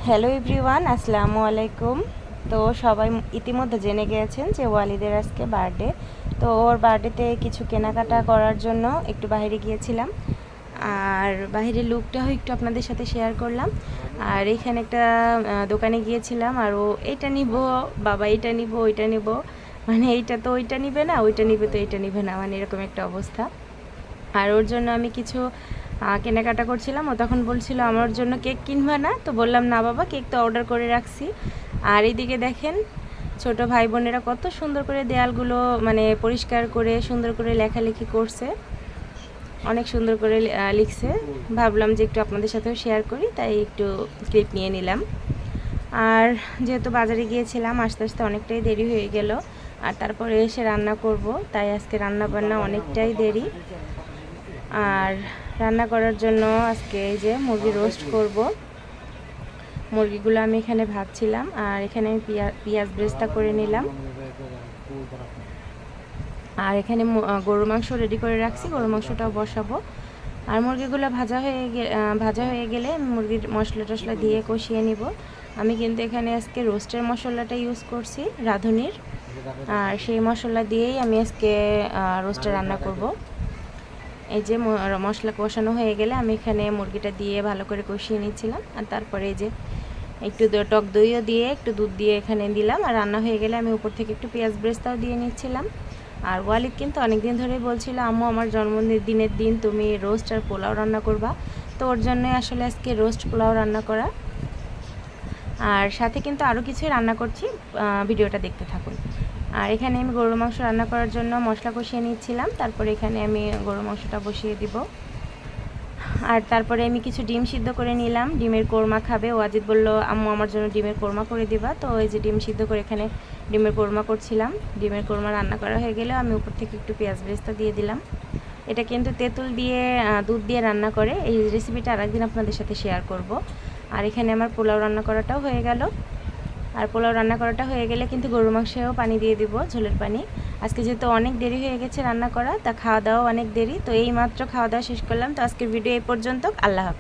Hello everyone, আসসালামু আলাইকুম। তো সবাই ইতিমধ্যে জেনে গিয়েছেন যে ওয়ালিদের আজকে বার্থডে। তো ওর বার্থডেতে কিছু কেনাকাটা করার জন্য একটু বাইরে গিয়েছিলাম, আর বাইরের লুকটাও একটু আপনাদের সাথে শেয়ার করলাম। আর এখানে একটা দোকানে গিয়েছিলাম, আর ও এইটা নিব বাবা, এইটা নিব ওইটা নিব, মানে এইটা তো ওইটা নিবে না, ওইটা নিবে তো এইটা নিবে না, মানে এরকম একটা অবস্থা। আর ওর জন্য আমি কিছু কেনাকাটা করছিলাম। ও তখন বলছিল আমার জন্য কেক কিনবা না, তো বললাম না বাবা, কেক তো অর্ডার করে রাখছি। আর এইদিকে দেখেন ছোট ভাই বোনেরা কত সুন্দর করে দেয়ালগুলো মানে পরিষ্কার করে সুন্দর করে লেখালেখি করছে, অনেক সুন্দর করে লিখছে। ভাবলাম যে একটু আপনাদের সাথেও শেয়ার করি, তাই একটু ক্লিপ নিয়ে নিলাম। আর যেহেতু বাজারে গিয়েছিলাম, আস্তে আস্তে অনেকটাই দেরি হয়ে গেল, আর তারপরে এসে রান্না করব, তাই আজকে রান্না বান্না অনেকটাই দেরি। আর রান্না করার জন্য আজকে এই যে মুরগি রোস্ট করব। মুরগিগুলো আমি এখানে ভাজছিলাম, আর এখানে আমি পেঁয়াজ ব্রেস্তা করে নিলাম। আর এখানে গরুর মাংস রেডি করে রাখছি, গরুর মাংসটাও বসাবো। আর মুরগিগুলো ভাজা হয়ে গেলে মুরগির মশলা টশলা দিয়ে কষিয়ে নিব। আমি কিন্তু এখানে আজকে রোস্টের মশলাটা ইউজ করছি, রাঁধুনির, আর সেই মশলা দিয়েই আমি আজকে রোস্টটা রান্না করব। এই যে মশলা কষানো হয়ে গেলে আমি এখানে মুরগিটা দিয়ে ভালো করে কষিয়ে নিচ্ছিলাম। আর তারপরে এই যে একটু টক দইও দিয়ে একটু দুধ দিয়ে এখানে দিলাম। আর রান্না হয়ে গেলে আমি উপর থেকে একটু পেঁয়াজ ব্রেস্তাও দিয়ে নিচ্ছিলাম। আর ওয়ালিদ কিন্তু অনেক দিন ধরেই বলছিল, আম্মু আমার জন্মদিনের দিন তুমি রোস্ট আর পোলাও রান্না করবা। তো ওর জন্যই আসলে আজকে রোস্ট পোলাও রান্না করা। আর সাথে কিন্তু আরও কিছুই রান্না করছি, ভিডিওটা দেখতে থাকুন। আর এখানে আমি গরুর মাংস রান্না করার জন্য মশলা কষিয়ে নিচ্ছিলাম। তারপরে এখানে আমি গরুর মাংসটা বসিয়ে দিব। আর তারপরে আমি কিছু ডিম সিদ্ধ করে নিলাম, ডিমের কোরমা খাবে। ওয়াজিদ বলল আম্মু আমার জন্য ডিমের কোরমা করে দিবা। তো এই যে ডিম সিদ্ধ করে এখানে ডিমের কোরমা করছিলাম। ডিমের কোরমা রান্না করা হয়ে গেলে আমি উপর থেকে একটু পেঁয়াজ বেরেস্তা দিয়ে দিলাম। এটা কিন্তু তেঁতুল দিয়ে দুধ দিয়ে রান্না করে। এই রেসিপিটা আরেকদিন আপনাদের সাথে শেয়ার করব। আর এখানে আমার পোলাও রান্না করাটাও হয়ে গেল। আর পোলাও রান্না করাটা হয়ে গেলে কিন্তু গরুর মাংসেও পানি দিয়ে দিব, ঝোলের পানি। আজকে যেহেতু অনেক দেরি হয়ে গেছে রান্না করা, তা খাওয়া দাওয়া অনেক দেরি। তো এই মাত্র খাওয়া দাওয়া শেষ করলাম। তো আজকের ভিডিও এই পর্যন্ত। আল্লাহ হাফিজ।